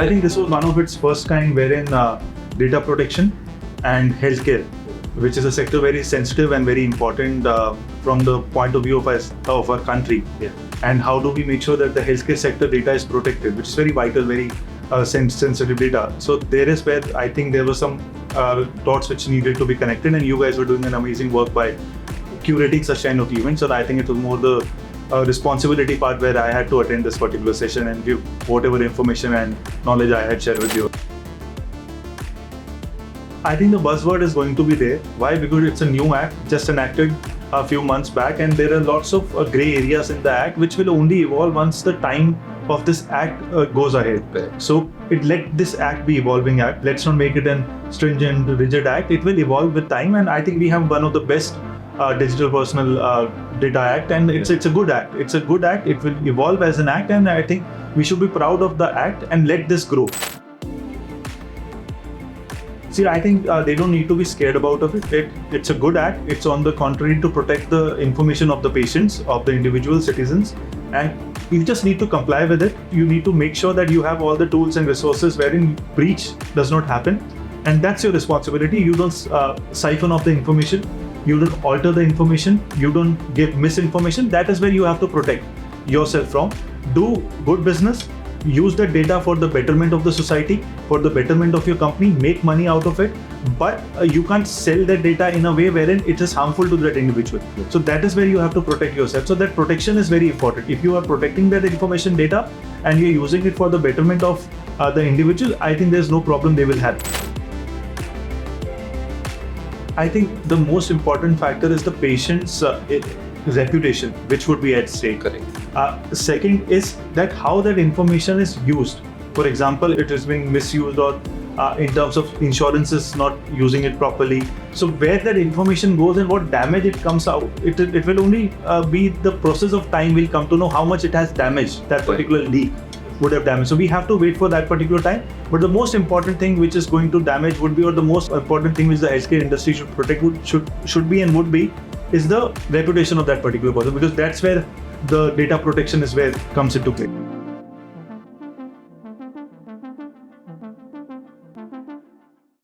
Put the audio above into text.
I think this was one of its first kind wherein data protection and healthcare, which is a sector very sensitive and very important from the point of view of our country. Yeah. And how do we make sure that the healthcare sector data is protected, which is very vital, very sensitive data. So there is where I think there were some dots which needed to be connected, and you guys were doing an amazing work by curating such kind of events. So I think it was more the responsibility part where I had to attend this particular session and give whatever information and knowledge I had shared with you. I think the buzzword is going to be there. Why? Because it's a new act, just enacted a few months back, and there are lots of grey areas in the act which will only evolve once the time of this act goes ahead. Right. So let this act be evolving act. Let's not make it an stringent, rigid act. It will evolve with time, and I think we have one of the best digital personal data act, and it's a good act. It's a good act. It will evolve as an act, and I think we should be proud of the act and let this grow. See, I think they don't need to be scared about of it. It's a good act. It's on the contrary to protect the information of the patients, of the individual citizens, and you just need to comply with it. You need to make sure that you have all the tools and resources wherein breach does not happen, and that's your responsibility. You don't siphon off the information. You don't alter the information. You don't give misinformation. That is where you have to protect yourself from. Do good business. Use the data for the betterment of the society, for the betterment of your company, make money out of it, but you can't sell that data in a way wherein it is harmful to that individual. So that is where you have to protect yourself. So that protection is very important. If you are protecting that information data and you're using it for the betterment of the individual, I think there's no problem they will have. I think the most important factor is the patient's reputation, which would be at stake. Correct. Second is that how that information is used. For example, it is being misused, or in terms of insurances not using it properly. So where that information goes and what damage it comes out, it will only be the process of time will come to know how much it has damaged, that particular leak would have damaged. So we have to wait for that particular time. But the most important thing which is going to damage would be, or the most important thing which the healthcare industry should protect should be and would be, is the reputation of that particular person, because that's where the data protection is where it comes into play.